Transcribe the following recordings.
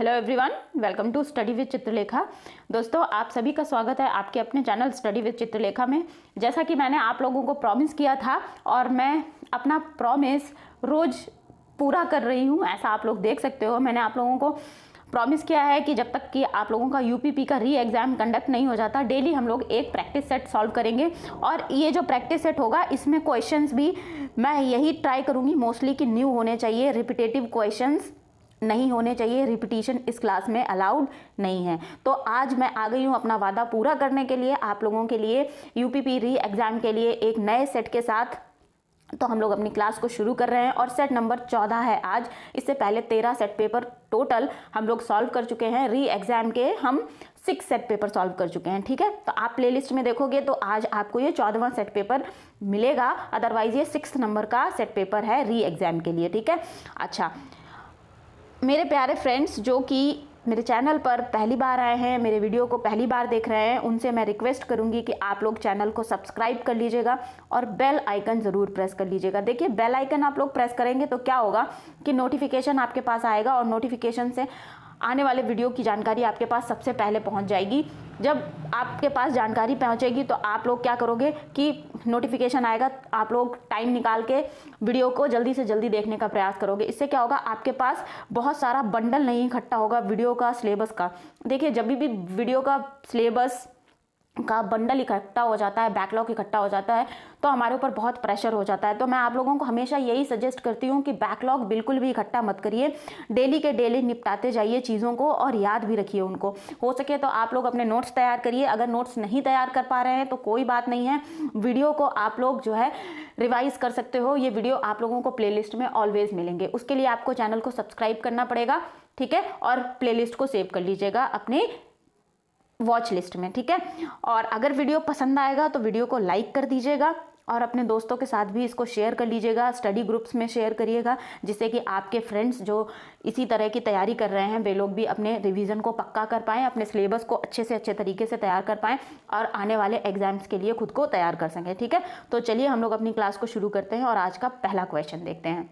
Hello everyone, welcome to study with Chitralekha. दोस्तों, आप सभी का स्वागत है आपके अपने चैनल स्टडी विद चित्रलेखा में। जैसा कि मैंने आप लोगों को प्रॉमिस किया था और मैं अपना प्रॉमिस रोज़ पूरा कर रही हूँ, ऐसा आप लोग देख सकते हो। मैंने आप लोगों को प्रॉमिस किया है कि जब तक कि आप लोगों का यूपीपी का री एग्ज़ाम कंडक्ट नहीं हो जाता, डेली हम लोग एक प्रैक्टिस सेट सॉल्व करेंगे। और ये जो प्रैक्टिस सेट होगा, इसमें क्वेश्चंस भी मैं यही ट्राई करूँगी मोस्टली कि न्यू होने चाहिए, रिपीटेटिव क्वेश्चंस नहीं होने चाहिए। रिपीटिशन इस क्लास में अलाउड नहीं है। तो आज मैं आ गई हूँ अपना वादा पूरा करने के लिए, आप लोगों के लिए यूपीपी री एग्ज़ाम के लिए एक नए सेट के साथ। तो हम लोग अपनी क्लास को शुरू कर रहे हैं और सेट नंबर 14 है आज। इससे पहले 13 सेट पेपर टोटल हम लोग सॉल्व कर चुके हैं। री एग्ज़ाम के हम 6 सेट पेपर सॉल्व कर चुके हैं। ठीक है, तो आप प्लेलिस्ट में देखोगे तो आज आपको ये 14वां सेट पेपर मिलेगा। अदरवाइज ये 6 नंबर का सेट पेपर है री एग्ज़ाम के लिए। ठीक है, अच्छा मेरे प्यारे फ्रेंड्स जो कि मेरे चैनल पर पहली बार आए हैं, मेरे वीडियो को पहली बार देख रहे हैं, उनसे मैं रिक्वेस्ट करूंगी कि आप लोग चैनल को सब्सक्राइब कर लीजिएगा और बेल आइकन ज़रूर प्रेस कर लीजिएगा। देखिए, बेल आइकन आप लोग प्रेस करेंगे तो क्या होगा कि नोटिफिकेशन आपके पास आएगा और नोटिफिकेशन से आने वाले वीडियो की जानकारी आपके पास सबसे पहले पहुंच जाएगी। जब आपके पास जानकारी पहुंचेगी तो आप लोग क्या करोगे कि नोटिफिकेशन आएगा, आप लोग टाइम निकाल के वीडियो को जल्दी से जल्दी देखने का प्रयास करोगे। इससे क्या होगा, आपके पास बहुत सारा बंडल नहीं इकट्ठा होगा वीडियो का, सिलेबस का। देखिए, जब भी वीडियो का सिलेबस का बंडल इकट्ठा हो जाता है, बैकलॉग इकट्ठा हो जाता है, तो हमारे ऊपर बहुत प्रेशर हो जाता है। तो मैं आप लोगों को हमेशा यही सजेस्ट करती हूँ कि बैकलॉग बिल्कुल भी इकट्ठा मत करिए। डेली के डेली निपटाते जाइए चीज़ों को और याद भी रखिए उनको। हो सके तो आप लोग अपने नोट्स तैयार करिए। अगर नोट्स नहीं तैयार कर पा रहे हैं तो कोई बात नहीं है, वीडियो को आप लोग जो है रिवाइज कर सकते हो। ये वीडियो आप लोगों को प्लेलिस्ट में ऑलवेज मिलेंगे। उसके लिए आपको चैनल को सब्सक्राइब करना पड़ेगा, ठीक है, और प्लेलिस्ट को सेव कर लीजिएगा अपने वॉच लिस्ट में। ठीक है, और अगर वीडियो पसंद आएगा तो वीडियो को लाइक कर दीजिएगा और अपने दोस्तों के साथ भी इसको शेयर कर लीजिएगा, स्टडी ग्रुप्स में शेयर करिएगा, जिससे कि आपके फ्रेंड्स जो इसी तरह की तैयारी कर रहे हैं वे लोग भी अपने रिवीजन को पक्का कर पाएँ, अपने सिलेबस को अच्छे से अच्छे तरीके से तैयार कर पाएँ और आने वाले एग्जाम्स के लिए खुद को तैयार कर सकें। ठीक है, तो चलिए हम लोग अपनी क्लास को शुरू करते हैं और आज का पहला क्वेश्चन देखते हैं।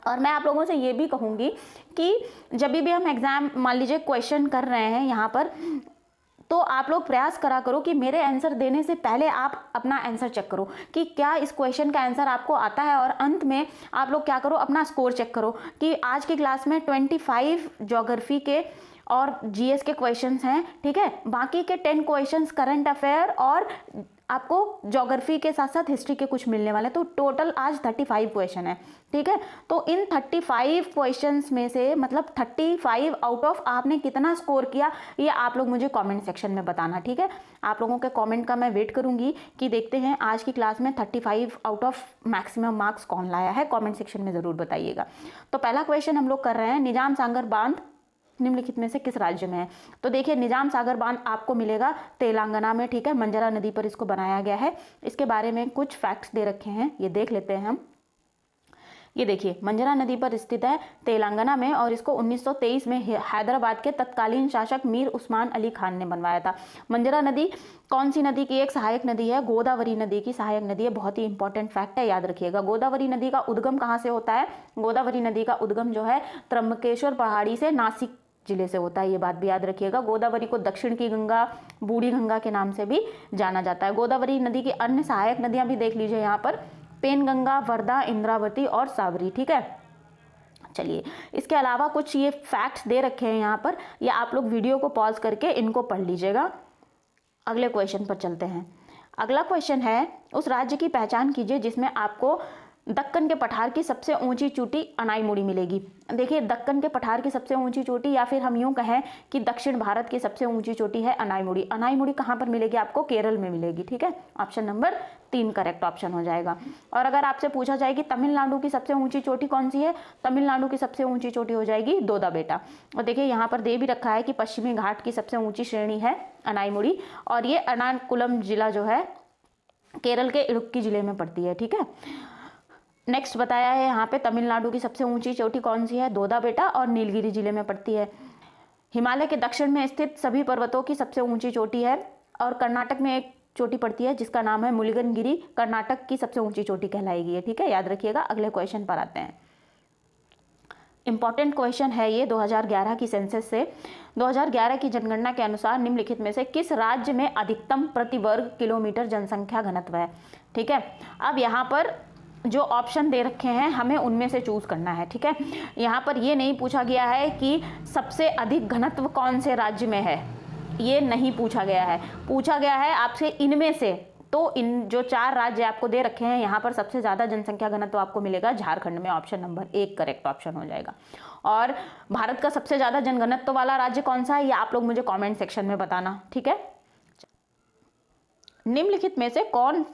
और मैं आप लोगों से ये भी कहूँगी कि जब भी हम एग्ज़ाम मान लीजिए क्वेश्चन कर रहे हैं यहाँ पर, तो आप लोग प्रयास करा करो कि मेरे आंसर देने से पहले आप अपना आंसर चेक करो कि क्या इस क्वेश्चन का आंसर आपको आता है। और अंत में आप लोग क्या करो, अपना स्कोर चेक करो कि आज की क्लास में 25 ज्योग्राफी के और जीएस के क्वेश्चंस हैं। ठीक है, बाकी के 10 क्वेश्चंस करंट अफेयर और आपको ज्योग्राफी के साथ साथ हिस्ट्री के कुछ मिलने वाले हैं। तो टोटल आज 35 क्वेश्चन है। ठीक है, तो इन 35 क्वेश्चंस में से मतलब 35 आउट ऑफ आपने कितना स्कोर किया, ये आप लोग मुझे कमेंट सेक्शन में बताना। ठीक है, आप लोगों के कमेंट का मैं वेट करूंगी कि देखते हैं आज की क्लास में 35 आउट ऑफ मैक्सिमम मार्क्स कौन लाया है। कमेंट सेक्शन में ज़रूर बताइएगा। तो पहला क्वेश्चन हम लोग कर रहे हैं, निजाम सागर बांध निम्नलिखित में से किस राज्य में है। तो देखिए, निजाम सागर बांध आपको मिलेगा तेलंगाना में। ठीक है, मंजरा नदी पर इसको बनाया गया है। इसके बारे में कुछ फैक्ट्स दे रखे हैं, ये देख लेते हैं हम। ये देखिए, मंजरा नदी पर स्थित है तेलंगाना में और इसको 1923 में हैदराबाद के तत्कालीन शासक मीर उस्मान अली खान ने बनवाया था। मंजरा नदी कौन सी नदी की एक सहायक नदी है? गोदावरी नदी की सहायक नदी है। बहुत ही इंपॉर्टेंट फैक्ट है, याद रखिएगा। गोदावरी नदी का उद्गम कहाँ से होता है? गोदावरी नदी का उद्गम जो है त्र्यंबकेश्वर पहाड़ी से नासिक जिले से होता है, ये बात भी याद रखिएगा। गोदावरी को दक्षिण की गंगा, बूढ़ी गंगा के नाम से भी जाना जाता है। गोदावरी नदी की अन्य सहायक नदियां भी देख लीजिए यहाँ पर, पेनगंगा, वर्धा, इंद्रावती और साबरी। ठीक है, चलिए इसके अलावा कुछ ये फैक्ट्स दे रखे हैं यहाँ पर, ये आप लोग वीडियो को पॉज करके इनको पढ़ लीजिएगा। अगले क्वेश्चन पर चलते हैं। अगला क्वेश्चन है, उस राज्य की पहचान कीजिए जिसमें आपको दक्कन के पठार की सबसे ऊंची चोटी अनाईमुड़ी मिलेगी। देखिए, दक्कन के पठार की सबसे ऊंची चोटी, या फिर हम यूं कहें कि दक्षिण भारत की सबसे ऊंची चोटी है अनाईमुड़ी। अनाईमुड़ी कहाँ पर मिलेगी? आपको केरल में मिलेगी। ठीक है, ऑप्शन नंबर 3 करेक्ट ऑप्शन हो जाएगा। और अगर आपसे पूछा जाए कि तमिलनाडु की सबसे ऊंची चोटी कौन सी है, तमिलनाडु की सबसे ऊंची चोटी हो जाएगी दोदा बेटा। और देखिए, यहाँ पर दे भी रखा है कि पश्चिमी घाट की सबसे ऊंची श्रेणी है अनाईमुड़ी और ये एर्नाकुलम जिला जो है केरल के इडुक्की जिले में पड़ती है। ठीक है, नेक्स्ट बताया है यहाँ पे तमिलनाडु की सबसे ऊंची चोटी कौन सी है? दोदा बेटा और नीलगिरी जिले में पड़ती है। हिमालय के दक्षिण में स्थित सभी पर्वतों की सबसे ऊंची चोटी है और कर्नाटक में एक चोटी पड़ती है जिसका नाम है मुलिगनगिरी, कर्नाटक की सबसे ऊंची चोटी कहलाएगी। ठीक है, याद रखिएगा। अगले क्वेश्चन पर आते हैं। इंपॉर्टेंट क्वेश्चन है ये 2011 की सेंसस से। 2011 की जनगणना के अनुसार निम्नलिखित में से किस राज्य में अधिकतम प्रति वर्ग किलोमीटर जनसंख्या घनत्व है। ठीक है, अब यहाँ पर जो ऑप्शन दे रखे हैं हमें उनमें से चूज करना है। ठीक है, यहाँ पर ये नहीं पूछा गया है कि सबसे अधिक घनत्व कौन से राज्य में है, ये नहीं पूछा गया है। पूछा गया है आपसे इनमें से, तो इन जो 4 राज्य आपको दे रखे हैं यहाँ पर सबसे ज़्यादा जनसंख्या घनत्व आपको मिलेगा झारखंड में। ऑप्शन नंबर 1 करेक्ट ऑप्शन हो जाएगा। और भारत का सबसे ज़्यादा जनघनत्व वाला राज्य कौन सा है, ये आप लोग मुझे कमेंट सेक्शन में बताना। ठीक है, निम्नलिखित में से कौन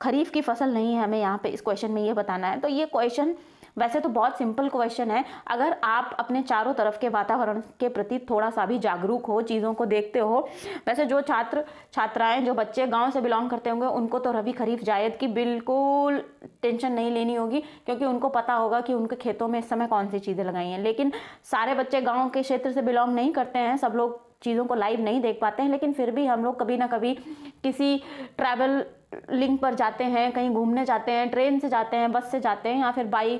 खरीफ की फसल नहीं है, हमें यहाँ पे इस क्वेश्चन में ये बताना है। तो ये क्वेश्चन वैसे तो बहुत सिंपल क्वेश्चन है, अगर आप अपने चारों तरफ के वातावरण के प्रति थोड़ा सा भी जागरूक हो, चीज़ों को देखते हो। वैसे जो छात्र छात्राएं, जो बच्चे गांव से बिलोंग करते होंगे, उनको तो रबी खरीफ जायद की बिल्कुल टेंशन नहीं लेनी होगी, क्योंकि उनको पता होगा कि उनके खेतों में इस समय कौन सी चीज़ें लगाई हैं। लेकिन सारे बच्चे गाँव के क्षेत्र से बिलोंग नहीं करते हैं, सब लोग चीज़ों को लाइव नहीं देख पाते हैं, लेकिन फिर भी हम लोग कभी ना कभी किसी ट्रैवल लिंक पर जाते हैं, कहीं घूमने जाते हैं, ट्रेन से जाते हैं, बस से जाते हैं, या फिर बाई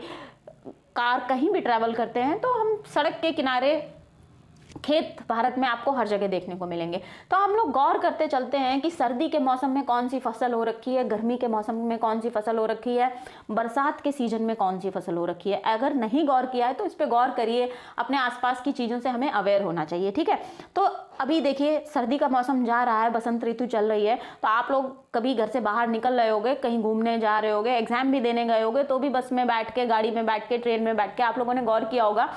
कार कहीं भी ट्रैवल करते हैं, तो हम सड़क के किनारे खेत भारत में आपको हर जगह देखने को मिलेंगे। तो हम लोग गौर करते चलते हैं कि सर्दी के मौसम में कौन सी फसल हो रखी है, गर्मी के मौसम में कौन सी फसल हो रखी है, बरसात के सीजन में कौन सी फसल हो रखी है। अगर नहीं गौर किया है तो इस पर गौर करिए, अपने आसपास की चीज़ों से हमें अवेयर होना चाहिए। ठीक है, तो अभी देखिए सर्दी का मौसम जा रहा है, बसंत ऋतु चल रही है, तो आप लोग कभी घर से बाहर निकल रहे होगे, कहीं घूमने जा रहे होगे, एग्जाम भी देने गए होगे, तो भी बस में बैठ के, गाड़ी में बैठ के, ट्रेन में बैठ के आप लोगों ने गौर किया होगा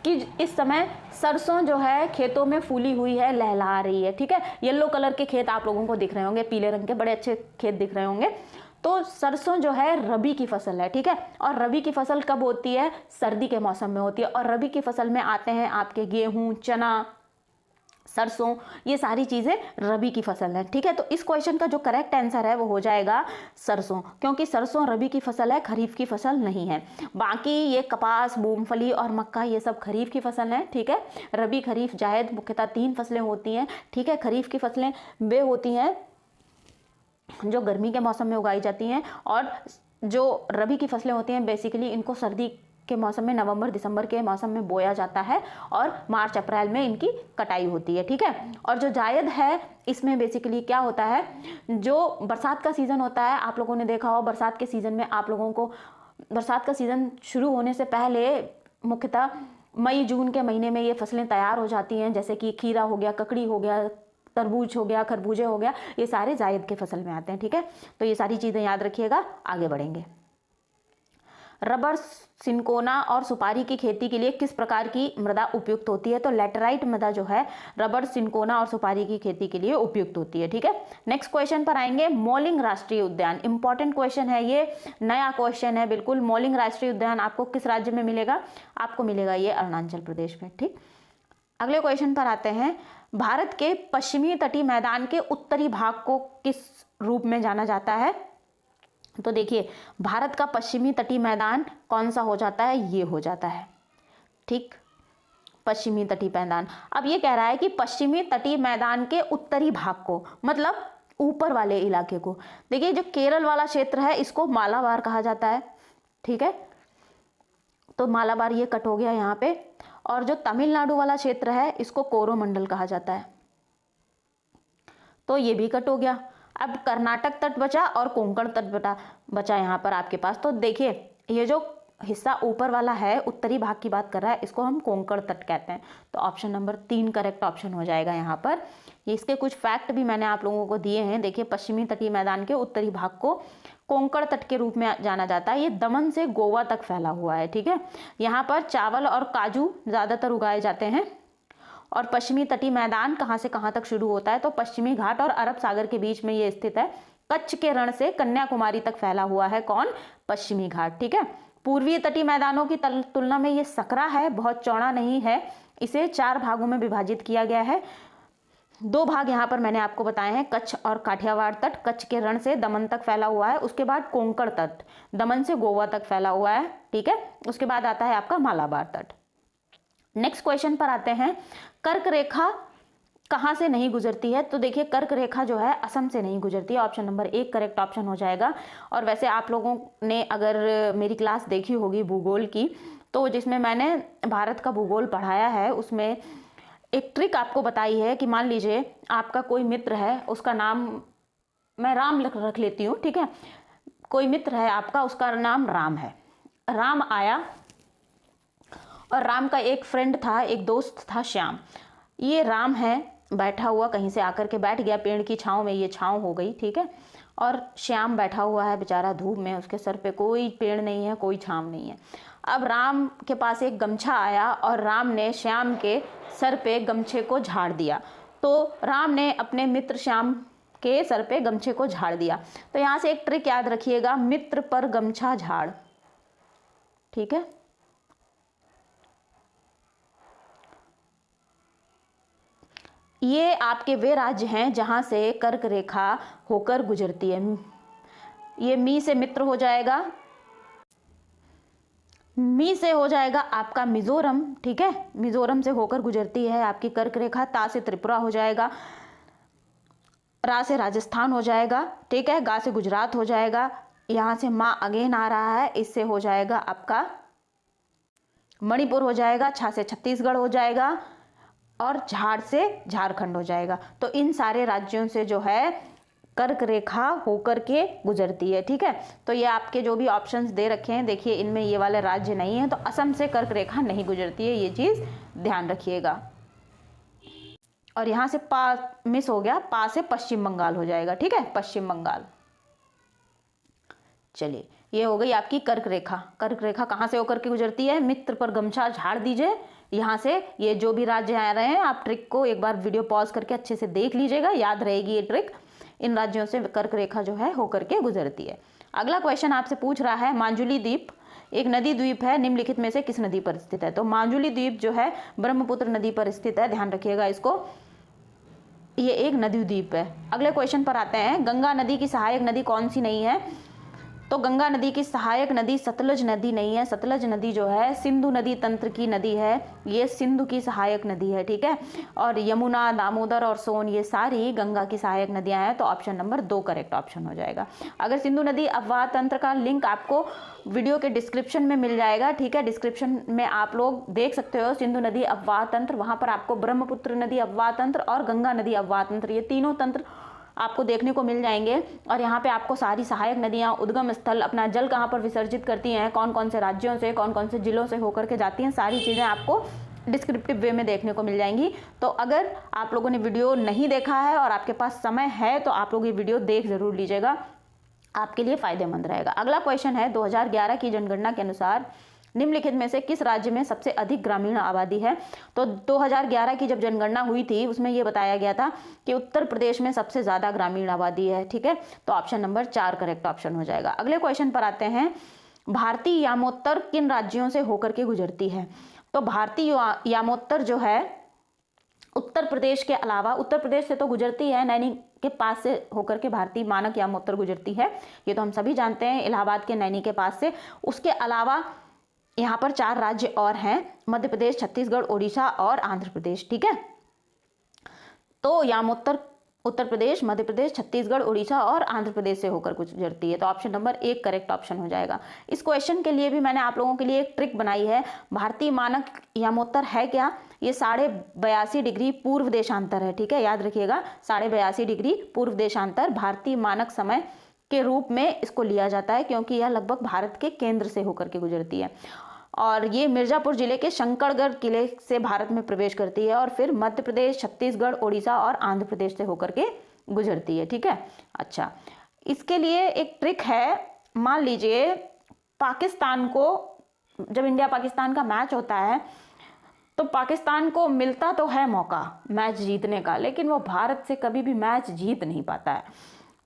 कि इस समय सरसों जो है खेतों में फूली हुई है, लहला रही है। ठीक है, येलो कलर के खेत आप लोगों को दिख रहे होंगे, पीले रंग के बड़े अच्छे खेत दिख रहे होंगे। तो सरसों जो है रबी की फसल है। ठीक है, और रबी की फसल कब होती है, सर्दी के मौसम में होती है। और रबी की फसल में आते हैं आपके गेहूं, चना, सरसों, ये सारी चीज़ें रबी की फसल है। ठीक है, तो इस क्वेश्चन का जो करेक्ट आंसर है वो हो जाएगा सरसों, क्योंकि सरसों रबी की फसल है, खरीफ की फसल नहीं है। बाकी ये कपास, मूंगफली और मक्का ये सब खरीफ की फसल है। ठीक है, रबी, खरीफ, जायद मुख्यतः 3 फसलें होती हैं। ठीक है, खरीफ की फसलें वे होती हैं जो गर्मी के मौसम में उगाई जाती हैं, और जो रबी की फसलें होती हैं बेसिकली इनको सर्दी के मौसम में, नवंबर दिसंबर के मौसम में बोया जाता है, और मार्च अप्रैल में इनकी कटाई होती है। ठीक है, और जो जायद है इसमें बेसिकली क्या होता है, जो बरसात का सीज़न होता है, आप लोगों ने देखा हो बरसात के सीज़न में आप लोगों को, बरसात का सीज़न शुरू होने से पहले मुख्यतः मई जून के महीने में ये फसलें तैयार हो जाती हैं, जैसे कि खीरा हो गया, ककड़ी हो गया, तरबूज हो गया, खरबूजे हो गया, ये सारे जायद के फसल में आते हैं। ठीक है, तो ये सारी चीज़ें याद रखिएगा, आगे बढ़ेंगे। रबर, सिनकोना और सुपारी की खेती के लिए किस प्रकार की मृदा उपयुक्त होती है, तो लैटेराइट मृदा जो है रबर, सिनकोना और सुपारी की खेती के लिए उपयुक्त होती है। ठीक है, नेक्स्ट क्वेश्चन पर आएंगे। मौलिंग राष्ट्रीय उद्यान, इंपॉर्टेंट क्वेश्चन है ये, नया क्वेश्चन है बिल्कुल। मौलिंग राष्ट्रीय उद्यान आपको किस राज्य में मिलेगा, आपको मिलेगा ये अरुणाचल प्रदेश में। ठीक, अगले क्वेश्चन पर आते हैं। भारत के पश्चिमी तटीय मैदान के उत्तरी भाग को किस रूप में जाना जाता है, तो देखिए भारत का पश्चिमी तटीय मैदान कौन सा हो जाता है, ये हो जाता है। ठीक, पश्चिमी तटीय मैदान। अब ये कह रहा है कि पश्चिमी तटीय मैदान के उत्तरी भाग को, मतलब ऊपर वाले इलाके को। देखिए जो केरल वाला क्षेत्र है इसको मालाबार कहा जाता है। ठीक है, तो मालाबार ये कट हो गया यहाँ पे, और जो तमिलनाडु वाला क्षेत्र है इसको कोरोमंडल कहा जाता है, तो ये भी कट हो गया। अब कर्नाटक तट बचा और कोंकण तट बचा यहाँ पर आपके पास। तो देखिए ये जो हिस्सा ऊपर वाला है, उत्तरी भाग की बात कर रहा है, इसको हम कोंकण तट कहते हैं। तो ऑप्शन नंबर 3 करेक्ट ऑप्शन हो जाएगा यहाँ पर। इसके कुछ फैक्ट भी मैंने आप लोगों को दिए हैं। देखिए पश्चिमी तटीय मैदान के उत्तरी भाग को कोंकण तट के रूप में जाना जाता है। ये दमन से गोवा तक फैला हुआ है। ठीक है, यहाँ पर चावल और काजू ज़्यादातर उगाए जाते हैं। और पश्चिमी तटीय मैदान कहाँ से कहाँ तक शुरू होता है, तो पश्चिमी घाट और अरब सागर के बीच में ये स्थित है। कच्छ के रण से कन्याकुमारी तक फैला हुआ है कौन, पश्चिमी घाट। ठीक है, पूर्वीय तटीय मैदानों की तुलना में ये सकरा है, बहुत चौड़ा नहीं है। इसे 4 भागों में विभाजित किया गया है। 2 भाग यहाँ पर मैंने आपको बताए हैं, कच्छ और काठियावाड़ तट कच्छ के रण से दमन तक फैला हुआ है। उसके बाद कोंकण तट दमन से गोवा तक फैला हुआ है। ठीक है, उसके बाद आता है आपका मालाबार तट। नेक्स्ट क्वेश्चन पर आते हैं। कर्क रेखा कहाँ से नहीं गुजरती है, तो देखिए कर्क रेखा जो है असम से नहीं गुजरती है। ऑप्शन नंबर 1 करेक्ट ऑप्शन हो जाएगा। और वैसे आप लोगों ने अगर मेरी क्लास देखी होगी भूगोल की, तो जिसमें मैंने भारत का भूगोल पढ़ाया है उसमें एक ट्रिक आपको बताई है कि मान लीजिए आपका कोई मित्र है, उसका नाम मैं राम रख लेती हूँ, ठीक है। कोई मित्र है आपका, उसका नाम राम है। राम आया और राम का एक फ्रेंड था, एक दोस्त था श्याम। ये राम है बैठा हुआ, कहीं से आकर के बैठ गया पेड़ की छांव में, ये छांव हो गई, ठीक है। और श्याम बैठा हुआ है बेचारा धूप में, उसके सर पे कोई पेड़ नहीं है, कोई छांव नहीं है। अब राम के पास एक गमछा आया और राम ने श्याम के सर पे गमछे को झाड़ दिया। तो राम ने अपने मित्र श्याम के सर पे गमछे को झाड़ दिया। तो यहाँ से एक ट्रिक याद रखिएगा, मित्र पर गमछा झाड़, ठीक है। ये आपके वे राज्य हैं जहां से कर्क रेखा होकर गुजरती है। ये मी से मित्र हो जाएगा, मी से हो जाएगा आपका मिजोरम, ठीक है। मिजोरम से होकर गुजरती है आपकी कर्क रेखा। ता से त्रिपुरा हो जाएगा, रा से राजस्थान हो जाएगा, ठीक है। गा से गुजरात हो जाएगा। यहाँ से माँ अगेन आ रहा है, इससे हो जाएगा आपका मणिपुर हो जाएगा। छा से छत्तीसगढ़ हो जाएगा और झाड़ से झारखंड हो जाएगा। तो इन सारे राज्यों से जो है कर्क रेखा होकर के गुजरती है, ठीक है। तो ये आपके जो भी ऑप्शंस दे रखे हैं, देखिए इनमें ये वाले राज्य नहीं है, तो असम से कर्क रेखा नहीं गुजरती है, ये चीज़ ध्यान रखिएगा। और यहाँ से पा मिस हो गया, पा से पश्चिम बंगाल हो जाएगा, ठीक है, पश्चिम बंगाल। चलिए, ये हो गई आपकी कर्क रेखा। कर्क रेखा कहाँ से होकर के गुजरती है? मित्र पर गमछा झाड़ दीजिए। यहाँ से ये जो भी राज्य आ रहे हैं, आप ट्रिक को एक बार वीडियो पॉज करके अच्छे से देख लीजिएगा, याद रहेगी ये ट्रिक। इन राज्यों से कर्क रेखा जो है होकर के गुजरती है। अगला क्वेश्चन आपसे पूछ रहा है, मांजुली द्वीप एक नदी द्वीप है, निम्नलिखित में से किस नदी पर स्थित है? तो मांजुली द्वीप जो है ब्रह्मपुत्र नदी पर स्थित है, ध्यान रखिएगा इसको, ये एक नदी द्वीप है। अगले क्वेश्चन पर आते हैं, गंगा नदी की सहायक नदी कौन सी नहीं है? तो गंगा नदी की सहायक नदी सतलज नदी नहीं है। सतलज नदी जो है सिंधु नदी तंत्र की नदी है, ये सिंधु की सहायक नदी है, ठीक है। और यमुना, दामोदर और सोन ये सारी गंगा की सहायक नदियां हैं, तो ऑप्शन नंबर 2 करेक्ट ऑप्शन हो जाएगा। अगर सिंधु नदी अफवाह तंत्र का लिंक आपको वीडियो के डिस्क्रिप्शन में मिल जाएगा, ठीक है। डिस्क्रिप्शन में आप लोग देख सकते हो सिंधु नदी अफवाह तंत्र, वहां पर आपको ब्रह्मपुत्र नदी अफवाह तंत्र और गंगा नदी अफवाह तंत्र, ये तीनों तंत्र आपको देखने को मिल जाएंगे। और यहाँ पे आपको सारी सहायक नदियाँ, उद्गम स्थल, अपना जल कहाँ पर विसर्जित करती हैं, कौन कौन से राज्यों से, कौन कौन से जिलों से होकर के जाती हैं, सारी चीज़ें आपको डिस्क्रिप्टिव वे में देखने को मिल जाएंगी। तो अगर आप लोगों ने वीडियो नहीं देखा है और आपके पास समय है तो आप लोग ये वीडियो देख जरूर लीजिएगा, आपके लिए फायदेमंद रहेगा। अगला क्वेश्चन है, 2011 की जनगणना के अनुसार निम्नलिखित में से किस राज्य में सबसे अधिक ग्रामीण आबादी है? तो 2011 की जब जनगणना हुई थी उसमें यह बताया गया था कि उत्तर प्रदेश में सबसे ज्यादा ग्रामीण आबादी है, ठीक है। तो ऑप्शन नंबर 4 करेक्ट ऑप्शन हो जाएगा। अगले क्वेश्चन पर आते हैं, भारतीय यामोत्तर किन राज्यों से होकर के गुजरती है? तो भारतीय यामोत्तर जो है उत्तर प्रदेश के अलावा, उत्तर प्रदेश से तो गुजरती है, नैनी के पास से होकर के भारतीय मानक यामोत्तर गुजरती है, ये तो हम सभी जानते हैं, इलाहाबाद के नैनी के पास से। उसके अलावा यहाँ पर 4 राज्य और हैं, मध्य प्रदेश, छत्तीसगढ़, ओडिशा और आंध्र प्रदेश, ठीक है। तो यामोत्तर उत्तर प्रदेश, मध्य प्रदेश, छत्तीसगढ़, ओडिशा और आंध्र प्रदेश से होकर गुजरती है, तो ऑप्शन नंबर 1 करेक्ट ऑप्शन हो जाएगा। इस क्वेश्चन के लिए भी मैंने आप लोगों के लिए एक ट्रिक बनाई है। भारतीय मानक यामोत्तर है क्या? ये 82.5 डिग्री पूर्व देशांतर है, ठीक है, याद रखिएगा, 82.5 डिग्री पूर्व देशांतर भारतीय मानक समय के रूप में इसको लिया जाता है, क्योंकि यह लगभग भारत के केंद्र से होकर के गुजरती है। और ये मिर्जापुर जिले के शंकरगढ़ किले से भारत में प्रवेश करती है और फिर मध्य प्रदेश, छत्तीसगढ़, ओडिशा और आंध्र प्रदेश से होकर के गुजरती है, ठीक है। अच्छा, इसके लिए एक ट्रिक है, मान लीजिए पाकिस्तान को, जब इंडिया पाकिस्तान का मैच होता है तो पाकिस्तान को मिलता तो है मौका मैच जीतने का, लेकिन वो भारत से कभी भी मैच जीत नहीं पाता है।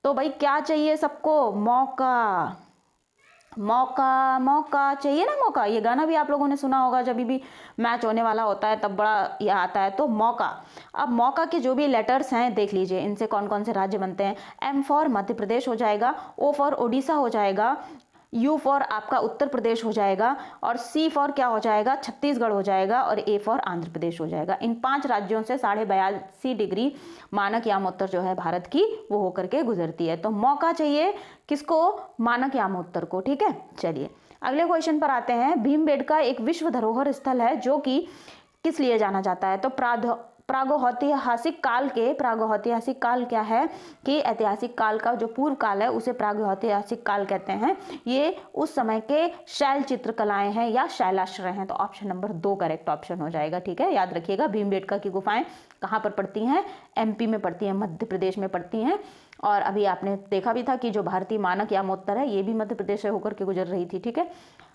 तो भाई क्या चाहिए सबको? मौका, मौका, मौका चाहिए ना, मौका। ये गाना भी आप लोगों ने सुना होगा, जब भी मैच होने वाला होता है तब बड़ा यह आता है, तो मौका। अब मौका के जो भी लेटर्स हैं देख लीजिए, इनसे कौन कौन से राज्य बनते हैं। M फॉर मध्य प्रदेश हो जाएगा, O फॉर ओडिशा हो जाएगा, U फॉर आपका उत्तर प्रदेश हो जाएगा, और C फॉर क्या हो जाएगा? छत्तीसगढ़ हो जाएगा, और A फॉर आंध्र प्रदेश हो जाएगा। इन 5 राज्यों से 82.5 डिग्री मानक यामोत्तर जो है भारत की, वो होकर के गुजरती है। तो मौका चाहिए किसको? मानक यामोत्तर को, ठीक है। चलिए अगले क्वेश्चन पर आते हैं। भीमबेटका एक विश्व धरोहर स्थल है जो कि किस लिए जाना जाता है? तो प्रागैतिहासिक काल क्या है कि ऐतिहासिक काल का जो पूर्व काल है उसे प्रागैतिहासिक काल कहते हैं। ये उस समय के शैल चित्रकलाएं हैं या शैलाश्रय हैं। तो ऑप्शन नंबर 2 करेक्ट ऑप्शन हो जाएगा। ठीक है, याद रखिएगा भीमबेटका की गुफाएं कहाँ पर पड़ती हैं? एमपी में पड़ती हैं, मध्य प्रदेश में पड़ती हैं। और अभी आपने देखा भी था कि जो भारतीय मानक यामोत्तर है ये भी मध्य प्रदेश से होकर के गुजर रही थी। ठीक है,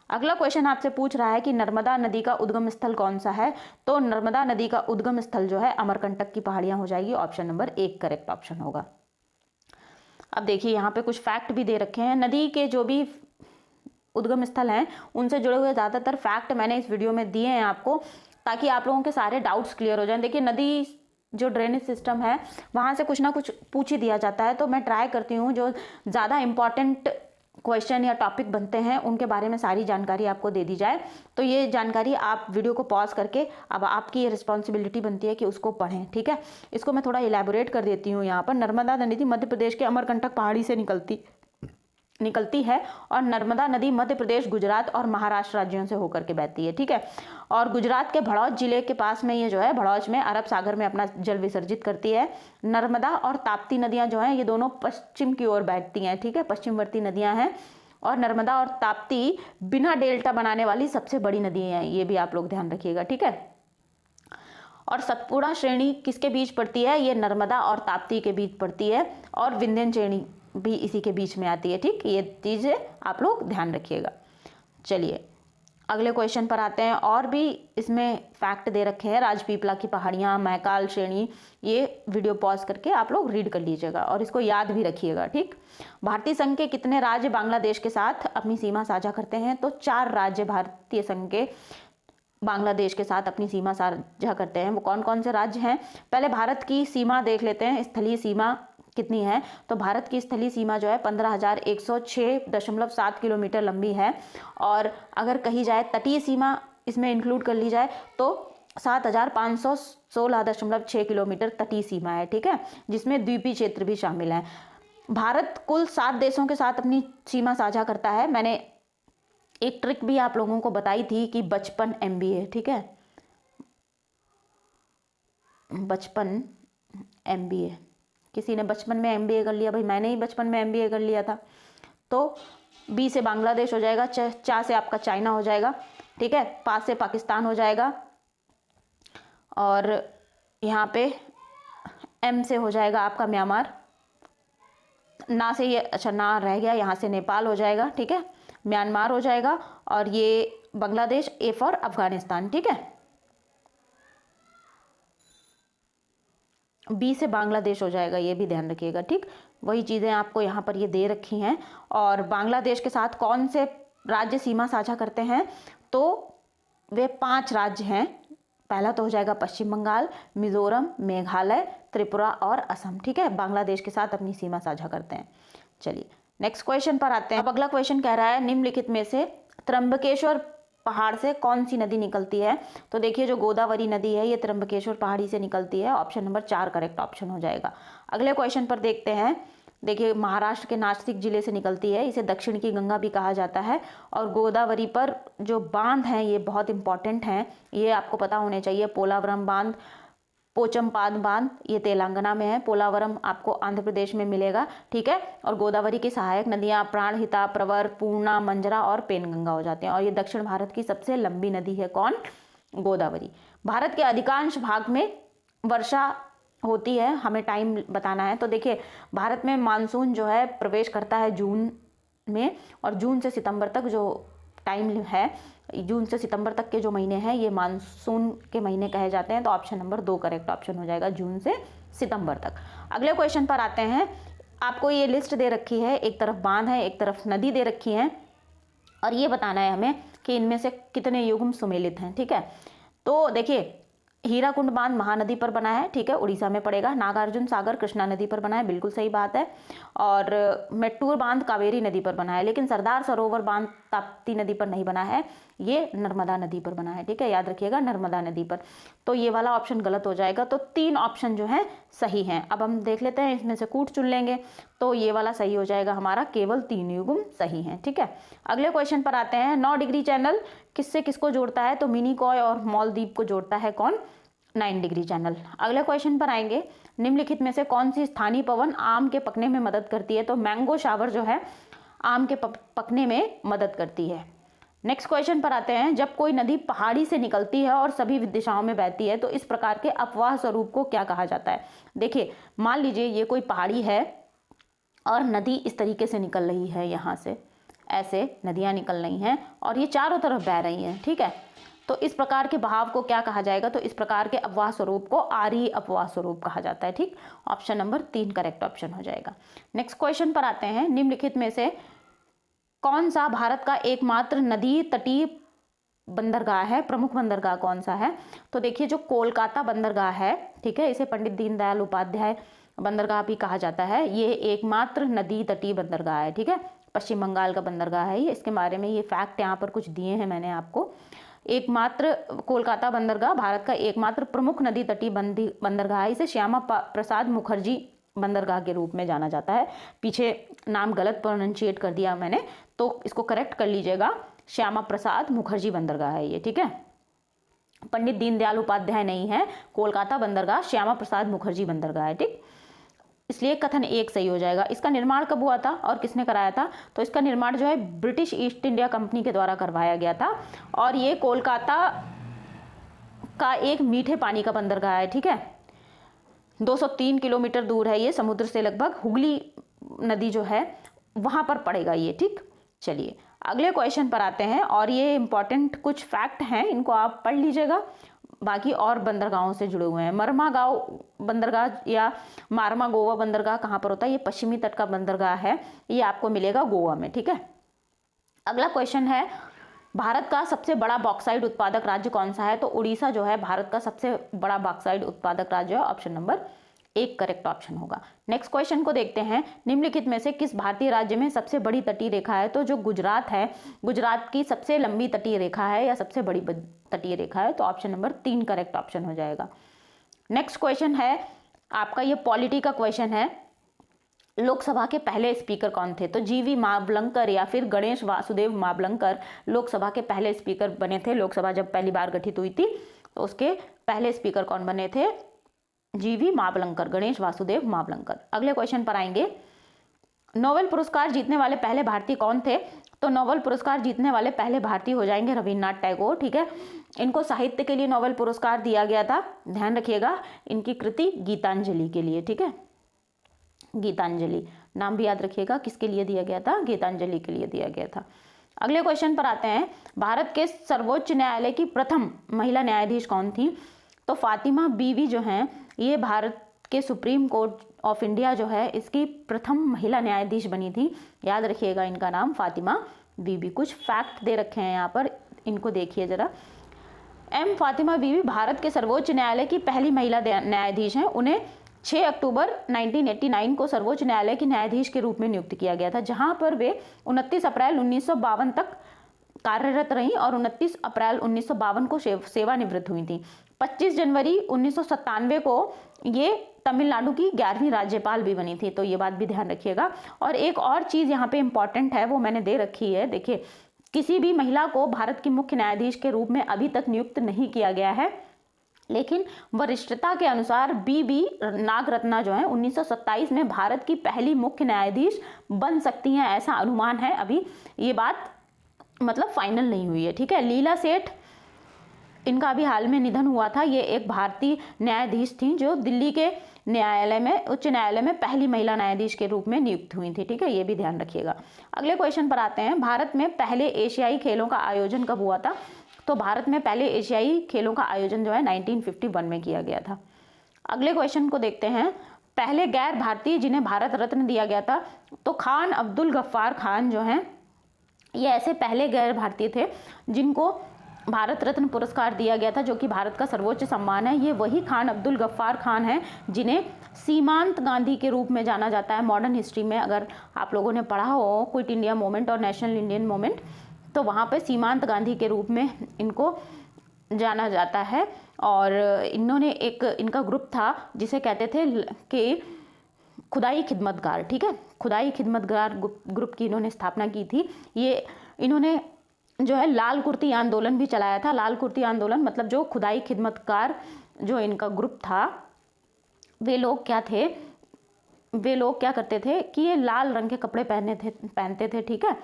अगला क्वेश्चन आपसे पूछ रहा है कि नर्मदा नदी का उद्गम स्थल कौन सा है? तो नर्मदा नदी का उद्गम स्थल जो है अमरकंटक की पहाड़ियां हो जाएगी। ऑप्शन नंबर 1 करेक्ट ऑप्शन होगा। अब देखिए यहाँ पे कुछ फैक्ट भी दे रखे हैं। नदी के जो भी उद्गम स्थल हैं उनसे जुड़े हुए ज़्यादातर फैक्ट मैंने इस वीडियो में दिए हैं आपको, ताकि आप लोगों के सारे डाउट्स क्लियर हो जाएं। देखिए नदी जो ड्रेनेज सिस्टम है वहाँ से कुछ ना कुछ पूछ ही दिया जाता है, तो मैं ट्राई करती हूँ जो ज़्यादा इंपॉर्टेंट क्वेश्चन या टॉपिक बनते हैं उनके बारे में सारी जानकारी आपको दे दी जाए। तो ये जानकारी आप वीडियो को पॉज करके, अब आपकी ये रिस्पॉन्सिबिलिटी बनती है कि उसको पढ़ें। ठीक है, इसको मैं थोड़ा इलेबोरेट कर देती हूँ। यहाँ पर नर्मदा नदी मध्य प्रदेश के अमरकंटक पहाड़ी से निकलती है और नर्मदा नदी मध्य प्रदेश, गुजरात और महाराष्ट्र राज्यों से होकर के बहती है। ठीक है, और गुजरात के भड़ौच जिले के पास में ये जो है भड़ौच में अरब सागर में अपना जल विसर्जित करती है। नर्मदा और ताप्ती नदियां जो हैं ये दोनों पश्चिम की ओर बहती हैं। ठीक है, पश्चिमवर्ती नदियां हैं और नर्मदा और ताप्ती बिना डेल्टा बनाने वाली सबसे बड़ी नदी हैं। ये भी आप लोग ध्यान रखिएगा। ठीक है, और सतपुड़ा श्रेणी किसके बीच पड़ती है? ये नर्मदा और ताप्ती के बीच पड़ती है और विंध्यन श्रेणी भी इसी के बीच में आती है। ठीक, ये चीज़ें आप लोग ध्यान रखिएगा। चलिए अगले क्वेश्चन पर आते हैं। और भी इसमें फैक्ट दे रखे हैं। राजपीपला की पहाड़ियाँ, महाकाल श्रेणी, ये वीडियो पॉज करके आप लोग रीड कर लीजिएगा और इसको याद भी रखिएगा। ठीक, भारतीय संघ के कितने राज्य बांग्लादेश के साथ अपनी सीमा साझा करते हैं? तो 4 राज्य भारतीय संघ के बांग्लादेश के साथ अपनी सीमा साझा करते हैं। वो कौन कौन से राज्य हैं? पहले भारत की सीमा देख लेते हैं, स्थलीय सीमा कितनी है? तो भारत की स्थलीय सीमा जो है 15,106.7 किलोमीटर लंबी है। और अगर कही जाए तटीय सीमा इसमें इंक्लूड कर ली जाए तो 7,516.6 किलोमीटर तटीय सीमा है। ठीक है, जिसमें द्वीपीय क्षेत्र भी शामिल है। भारत कुल 7 देशों के साथ अपनी सीमा साझा करता है। मैंने एक ट्रिक भी आप लोगों को बताई थी कि 55 MBA। ठीक है, 55 MBA। किसी ने बचपन में MBA कर लिया? भाई मैंने ही बचपन में MBA कर लिया था। तो B से बांग्लादेश हो जाएगा, चा से आपका चाइना हो जाएगा। ठीक है, पा से पाकिस्तान हो जाएगा और यहाँ पे M से हो जाएगा आपका म्यांमार। ना से ये अच्छा ना रह गया, यहाँ से नेपाल हो जाएगा। ठीक है, म्यांमार हो जाएगा और ये बांग्लादेश, A फॉर अफगानिस्तान। ठीक है, B से बांग्लादेश हो जाएगा, ये भी ध्यान रखिएगा। ठीक, वही चीज़ें आपको यहाँ पर ये दे रखी हैं। और बांग्लादेश के साथ कौन से राज्य सीमा साझा करते हैं? तो वे 5 राज्य हैं। पहला तो हो जाएगा पश्चिम बंगाल, मिजोरम, मेघालय, त्रिपुरा और असम। ठीक है, बांग्लादेश के साथ अपनी सीमा साझा करते हैं। चलिए नेक्स्ट क्वेश्चन पर आते हैं। अब अगला क्वेश्चन कह रहा है निम्नलिखित में से त्र्यंबकेश्वर पहाड़ से कौन सी नदी निकलती है? तो देखिए जो गोदावरी नदी है ये त्र्यंबकेश्वर पहाड़ी से निकलती है। ऑप्शन नंबर 4 करेक्ट ऑप्शन हो जाएगा। अगले क्वेश्चन पर देखते हैं। देखिए महाराष्ट्र के नासिक जिले से निकलती है, इसे दक्षिण की गंगा भी कहा जाता है। और गोदावरी पर जो बांध हैं ये बहुत इंपॉर्टेंट हैं, ये आपको पता होने चाहिए। पोलावरम बांध, पोचमपाद बांध ये तेलंगाना में है, पोलावरम आपको आंध्र प्रदेश में मिलेगा। ठीक है, और गोदावरी की सहायक नदियां प्राणहिता, प्रवर, पूर्णा, मंजरा और पेनगंगा हो जाती हैं। और ये दक्षिण भारत की सबसे लंबी नदी है। कौन? गोदावरी। भारत के अधिकांश भाग में वर्षा होती है, हमें टाइम बताना है। तो देखिए भारत में मानसून जो है प्रवेश करता है जून में, और जून से सितंबर तक जो टाइम है, जून से सितंबर तक के जो महीने हैं ये मानसून के महीने कहे जाते हैं। तो ऑप्शन नंबर 2 करेक्ट ऑप्शन हो जाएगा, जून से सितंबर तक। अगले क्वेश्चन पर आते हैं। आपको ये लिस्ट दे रखी है, एक तरफ बांध है, एक तरफ नदी दे रखी है, और ये बताना है हमें कि इनमें से कितने युग्म सुमेलित हैं। ठीक है, तो देखिए हीराकुंड बांध महानदी पर बना है। ठीक है, उड़ीसा में पड़ेगा। नागार्जुन सागर कृष्णा नदी पर बना है, बिल्कुल सही बात है। और मेट्टूर बांध कावेरी नदी पर बना है। लेकिन सरदार सरोवर बांध ताप्ती नदी पर नहीं बना है, ये नर्मदा नदी पर बना है। ठीक है, याद रखिएगा, नर्मदा नदी पर। तो ये वाला ऑप्शन गलत हो जाएगा। तो 3 ऑप्शन जो है सही हैं। अब हम देख लेते हैं, इसमें से कूट चुन लेंगे तो ये वाला सही हो जाएगा हमारा, केवल 3 युग्म सही हैं। ठीक है, अगले क्वेश्चन पर आते हैं। 9 डिग्री चैनल किससे किसको जोड़ता है? तो मिनिकॉय और मालदीव को जोड़ता है कौन? 9 डिग्री चैनल। अगले क्वेश्चन पर आएंगे, निम्नलिखित में से कौन सी स्थानीय पवन आम के पकने में मदद करती है? तो मैंगो शावर जो है आम के पकने में मदद करती है। नेक्स्ट क्वेश्चन पर आते हैं, जब कोई नदी पहाड़ी से निकलती है और सभी दिशाओं में बहती है तो इस प्रकार के अपवाह स्वरूप को क्या कहा जाता है? देखिए, मान लीजिए ये कोई पहाड़ी है और नदी इस तरीके से निकल रही है, यहाँ से ऐसे नदियाँ निकल रही हैं और ये चारों तरफ बह रही हैं। ठीक है, तो इस प्रकार के बहाव को क्या कहा जाएगा? तो इस प्रकार के अपवाह स्वरूप को आरी अपवाह स्वरूप कहा जाता है। ठीक, ऑप्शन नंबर 3 करेक्ट ऑप्शन हो जाएगा। नेक्स्ट क्वेश्चन पर आते हैं, निम्नलिखित में से कौन सा भारत का एकमात्र नदी तटीय बंदरगाह है? प्रमुख बंदरगाह कौन सा है? तो देखिए, जो कोलकाता बंदरगाह है, ठीक है, इसे पंडित दीनदयाल उपाध्याय बंदरगाह भी कहा जाता है। ये एकमात्र नदी तटीय बंदरगाह है। ठीक है, पश्चिम बंगाल का बंदरगाह है ये। इसके बारे में ये फैक्ट यहाँ पर कुछ दिए हैं मैंने आपको। एकमात्र कोलकाता बंदरगाह भारत का एकमात्र प्रमुख नदी तटीय बंदरगाह है। इसे श्यामा प्रसाद मुखर्जी बंदरगाह के रूप में जाना जाता है। पीछे नाम गलत प्रोनाउंशिएट कर दिया मैंने, तो इसको करेक्ट कर लीजिएगा। श्यामा प्रसाद मुखर्जी बंदरगाह है ये। ठीक है, पंडित दीनदयाल उपाध्याय नहीं है, कोलकाता बंदरगाह श्यामा प्रसाद मुखर्जी बंदरगाह है। ठीक, इसलिए कथन 1 सही हो जाएगा। इसका निर्माण कब हुआ था और किसने कराया था? तो इसका निर्माण जो है ब्रिटिश ईस्ट इंडिया कंपनी के द्वारा करवाया गया था और ये कोलकाता का एक मीठे पानी का बंदरगाह है। ठीक है, 203 किलोमीटर दूर है ये समुद्र से, लगभग हुगली नदी जो है वहाँ पर पड़ेगा ये। ठीक, चलिए अगले क्वेश्चन पर आते हैं और ये इंपॉर्टेंट कुछ फैक्ट हैं, इनको आप पढ़ लीजिएगा। बाकी और बंदरगाहों से जुड़े हुए हैं। मरमा गांव बंदरगाह या मारमा गोवा बंदरगाह कहाँ पर होता है? ये पश्चिमी तट का बंदरगाह है, ये आपको मिलेगा गोवा में। ठीक है, अगला क्वेश्चन है, भारत का सबसे बड़ा बॉक्साइट उत्पादक राज्य कौन सा है? तो उड़ीसा जो है भारत का सबसे बड़ा बॉक्साइट उत्पादक राज्य है। ऑप्शन नंबर 1 करेक्ट ऑप्शन होगा। नेक्स्ट क्वेश्चन को देखते हैं, निम्नलिखित में से किस भारतीय राज्य में सबसे बड़ी तटीय रेखा है? तो जो गुजरात है, गुजरात की सबसे लंबी तटीय रेखा है या सबसे बड़ी तटीय रेखा है। तो ऑप्शन नंबर 3 करेक्ट ऑप्शन हो जाएगा। नेक्स्ट क्वेश्चन है आपका, ये पॉलिटी का क्वेश्चन है, लोकसभा के पहले स्पीकर कौन थे? तो जीवी मावलंकर या फिर गणेश वासुदेव मावलंकर लोकसभा के पहले स्पीकर बने थे। लोकसभा जब पहली बार गठित हुई थी तो उसके पहले स्पीकर कौन बने थे? जीवी मावलंकर, गणेश वासुदेव मावलंकर। अगले क्वेश्चन पर आएंगे, नोबेल पुरस्कार जीतने वाले पहले भारतीय कौन थे? तो नोबेल पुरस्कार जीतने वाले पहले भारतीय हो जाएंगे रविन्द्रनाथ टैगोर। ठीक है, इनको साहित्य के लिए नोबेल पुरस्कार दिया गया था, ध्यान रखिएगा। इनकी कृति गीतांजलि के लिए। ठीक है, गीतांजलि नाम भी याद रखिएगा, किसके लिए दिया गया था? गीतांजलि के लिए दिया गया था। अगले क्वेश्चन पर आते हैं, भारत के सर्वोच्च न्यायालय की प्रथम महिला न्यायाधीश कौन थी? तो फातिमा बीवी जो हैं, ये भारत के सुप्रीम कोर्ट ऑफ इंडिया जो है इसकी प्रथम महिला न्यायाधीश बनी थी। याद रखिएगा इनका नाम फातिमा बीबी। कुछ फैक्ट दे रखे हैं यहाँ पर, इनको देखिए जरा। एम फातिमा बीबी भारत के सर्वोच्च न्यायालय की पहली महिला न्यायाधीश हैं। उन्हें 6 अक्टूबर 1989 को सर्वोच्च न्यायालय की न्यायाधीश के रूप में नियुक्त किया गया था, जहां पर वे 29 अप्रैल 1952 तक कार्यरत रहीं और 29 अप्रैल 1952 को सेवानिवृत्त हुई थी। 25 जनवरी 1997 को ये तमिलनाडु की 11वीं राज्यपाल भी बनी थी। तो ये बात भी ध्यान रखिएगा। और एक और चीज़ यहाँ पे इम्पॉर्टेंट है, वो मैंने दे रखी है। देखिए, किसी भी महिला को भारत की मुख्य न्यायाधीश के रूप में अभी तक नियुक्त नहीं किया गया है, लेकिन वरिष्ठता के अनुसार बीबी नागरत्ना जो है 1927 में भारत की पहली मुख्य न्यायाधीश बन सकती हैं, ऐसा अनुमान है। अभी ये बात मतलब फाइनल नहीं हुई है। ठीक है, लीला सेठ, इनका अभी हाल में निधन हुआ था। ये एक भारतीय न्यायाधीश थी जो दिल्ली के न्यायालय में, उच्च न्यायालय में पहली महिला न्यायाधीश के रूप में नियुक्त हुई थी। ठीक है, ये भी ध्यान रखिएगा। अगले क्वेश्चन पर आते हैं, भारत में पहले एशियाई खेलों का आयोजन कब हुआ था? तो भारत में पहले एशियाई खेलों का आयोजन जो है 1951 में किया गया था। अगले क्वेश्चन को देखते हैं, पहले गैर भारतीय जिन्हें भारत रत्न दिया गया था। तो खान अब्दुल गफ्फार खान जो हैं, ये ऐसे पहले गैर भारतीय थे जिनको भारत रत्न पुरस्कार दिया गया था, जो कि भारत का सर्वोच्च सम्मान है। ये वही खान अब्दुल गफ्फार खान हैं जिन्हें सीमांत गांधी के रूप में जाना जाता है। मॉडर्न हिस्ट्री में अगर आप लोगों ने पढ़ा हो क्विट इंडिया मूवमेंट और नेशनल इंडियन मूवमेंट, तो वहाँ पे सीमांत गांधी के रूप में इनको जाना जाता है। और इन्होंने एक इनका ग्रुप था जिसे कहते थे कि खुदाई खिदमतगार, ठीक है, खुदाई खिदमतगार ग्रुप की इन्होंने स्थापना की थी। ये इन्होंने जो है लाल कुर्ती आंदोलन भी चलाया था। लाल कुर्ती आंदोलन मतलब जो खुदाई खिदमतगार जो इनका ग्रुप था, वे लोग क्या करते थे कि ये लाल रंग के कपड़े पहनते थे, ठीक है।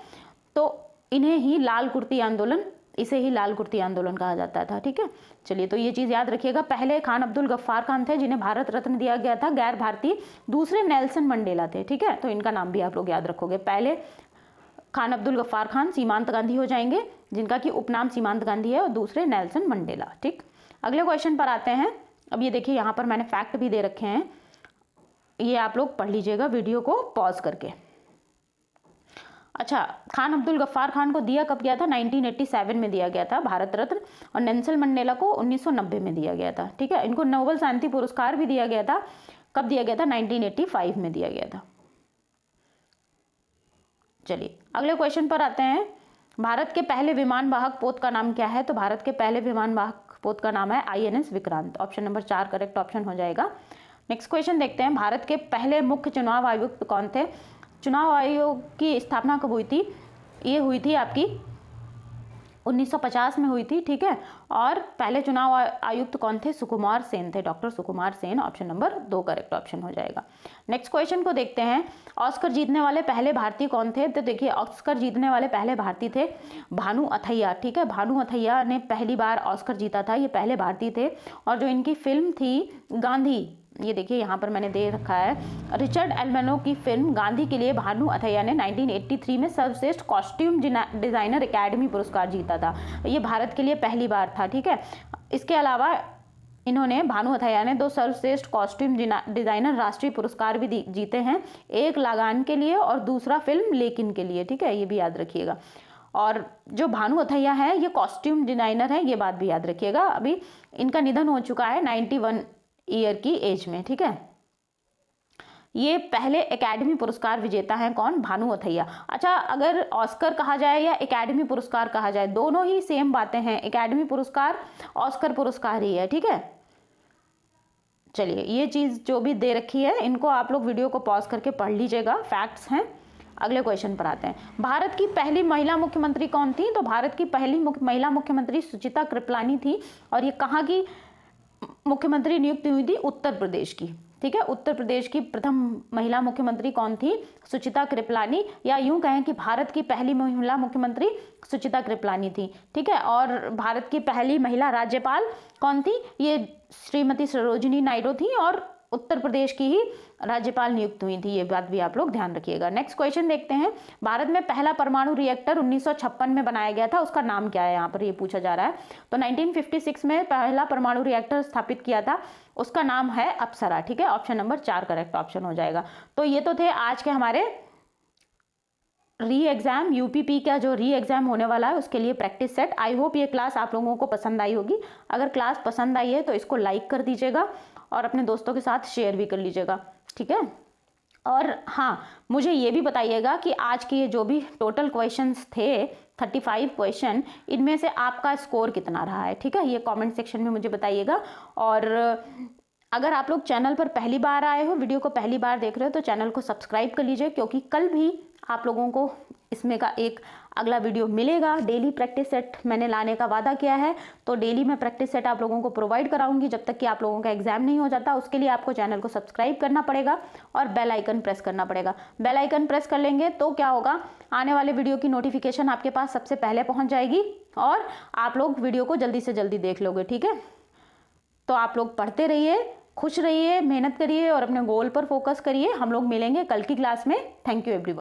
तो इन्हें ही लाल कुर्ती आंदोलन, इसे ही लाल कुर्ती आंदोलन कहा जाता था, ठीक है। चलिए, तो ये चीज़ याद रखिएगा। पहले खान अब्दुल गफ्फार खान थे जिन्हें भारत रत्न दिया गया था, गैर भारतीय। दूसरे नेल्सन मंडेला थे, ठीक है, तो इनका नाम भी आप लोग याद रखोगे। पहले खान अब्दुल गफ्फार खान सीमांत गांधी हो जाएंगे, जिनका कि उपनाम सीमांत गांधी है, और दूसरे नेल्सन मंडेला, ठीक। अगले क्वेश्चन पर आते हैं। अब ये देखिए, यहाँ पर मैंने फैक्ट भी दे रखे हैं, ये आप लोग पढ़ लीजिएगा वीडियो को पॉज करके। अच्छा, खान अब्दुल गफ्फार खान को दिया कब गया था? 1987 में दिया गया था भारत रत्न, और नेल्सन मंडेला को 1990 में दिया गया था, ठीक है। इनको नोबेल शांति पुरस्कार भी दिया गया था। कब दिया गया था? 1985 में दिया गया था। चलिए, अगले क्वेश्चन पर आते हैं। भारत के पहले विमान वाहक पोत का नाम क्या है? तो भारत के पहले विमान वाहक पोत का नाम है INS Vikrant. Option number 4 correct option हो जाएगा। नेक्स्ट क्वेश्चन देखते हैं। भारत के पहले मुख्य चुनाव आयुक्त कौन थे? चुनाव आयोग की स्थापना कब हुई थी? ये हुई थी आपकी 1950 में हुई थी, ठीक है। और पहले चुनाव आयुक्त कौन थे? सुकुमार सेन थे, doctor Sukumar Sen. Option number 2 correct option हो जाएगा। नेक्स्ट क्वेश्चन को देखते हैं। ऑस्कर जीतने वाले पहले भारतीय कौन थे? तो देखिए, ऑस्कर जीतने वाले पहले भारतीय थे भानु अथैया, ठीक है। भानु अथैया ने पहली बार ऑस्कर जीता था, ये पहले भारतीय थे। और जो इनकी फिल्म थी गांधी, ये देखिए यहाँ पर मैंने दे रखा है, रिचर्ड एल्मेनो की फिल्म गांधी के लिए भानु अथैया ने 1983 में सर्वश्रेष्ठ कॉस्ट्यूम डिजाइनर एकेडमी पुरस्कार जीता था। ये भारत के लिए पहली बार था, ठीक है। इसके अलावा इन्होंने, भानु अथैया ने 2 सर्वश्रेष्ठ कॉस्ट्यूम डिजाइनर राष्ट्रीय पुरस्कार भी जीते हैं, एक लगान के लिए और दूसरा फिल्म लेकिन के लिए, ठीक है, ये भी याद रखिएगा। और जो भानु अथैया है ये कॉस्ट्यूम डिजाइनर है, ये बात भी याद रखिएगा। अभी इनका निधन हो चुका है 91 ईयर की एज में, ठीक है। ये पहले एकेडमी पुरस्कार विजेता हैं कौन? भानु अथैया। अच्छा, अगर ऑस्कर कहा जाए या एकेडमी पुरस्कार कहा जाए, दोनों ही सेम बातें हैं। एकेडमी पुरस्कार ऑस्कर पुरस्कार ही है, ठीक है। चलिए, ये चीज जो भी दे रखी है इनको आप लोग वीडियो को पॉज करके पढ़ लीजिएगा, फैक्ट्स हैं। अगले क्वेश्चन पर आते हैं। भारत की पहली महिला मुख्यमंत्री कौन थी? तो भारत की पहली महिला मुख्यमंत्री सुचिता कृपलानी थी। और ये कहाँ की मुख्यमंत्री नियुक्त हुई थी? उत्तर प्रदेश की, ठीक है। उत्तर प्रदेश की प्रथम महिला मुख्यमंत्री कौन थी? सुचिता कृपलानी, या यूं कहें कि भारत की पहली महिला मुख्यमंत्री सुचिता कृपलानी थी, ठीक है। और भारत की पहली महिला राज्यपाल कौन थी? ये श्रीमती सरोजिनी नायडू थी, और उत्तर प्रदेश की ही राज्यपाल नियुक्त हुई थी, ये बात भी आप लोग ध्यान रखिएगा। नेक्स्ट क्वेश्चन देखते हैं। भारत में पहला परमाणु रिएक्टर 1956 में बनाया गया था, उसका नाम क्या है? यहाँ पर ये पूछा जा रहा है। तो 1956 में पहला परमाणु रिएक्टर स्थापित किया था, उसका नाम है अप्सरा, ठीक है। ऑप्शन नंबर 4 करेक्ट ऑप्शन हो जाएगा। तो ये तो थे आज के हमारे री एग्जाम, यूपीपी का जो री एग्जाम होने वाला है उसके लिए प्रैक्टिस सेट। आई होप ये क्लास आप लोगों को पसंद आई होगी। अगर क्लास पसंद आई है तो इसको लाइक कर दीजिएगा और अपने दोस्तों के साथ शेयर भी कर लीजिएगा, ठीक है। और हाँ, मुझे ये भी बताइएगा कि आज के ये जो भी टोटल क्वेश्चंस थे 35 क्वेश्चन, इनमें से आपका स्कोर कितना रहा है, ठीक है। ये कमेंट सेक्शन में मुझे बताइएगा। और अगर आप लोग चैनल पर पहली बार आए हो, वीडियो को पहली बार देख रहे हो, तो चैनल को सब्सक्राइब कर लीजिए, क्योंकि कल भी आप लोगों को इसमें का एक अगला वीडियो मिलेगा। डेली प्रैक्टिस सेट मैंने लाने का वादा किया है, तो डेली मैं प्रैक्टिस सेट आप लोगों को प्रोवाइड कराऊंगी जब तक कि आप लोगों का एग्जाम नहीं हो जाता। उसके लिए आपको चैनल को सब्सक्राइब करना पड़ेगा और बेल आइकन प्रेस करना पड़ेगा। बेल आइकन प्रेस कर लेंगे तो क्या होगा, आने वाले वीडियो की नोटिफिकेशन आपके पास सबसे पहले पहुंच जाएगी और आप लोग वीडियो को जल्दी से जल्दी देख लोगे, ठीक है। तो आप लोग पढ़ते रहिए, खुश रहिए, मेहनत करिए और अपने गोल पर फोकस करिए। हम लोग मिलेंगे कल की क्लास में। Thank you everyone.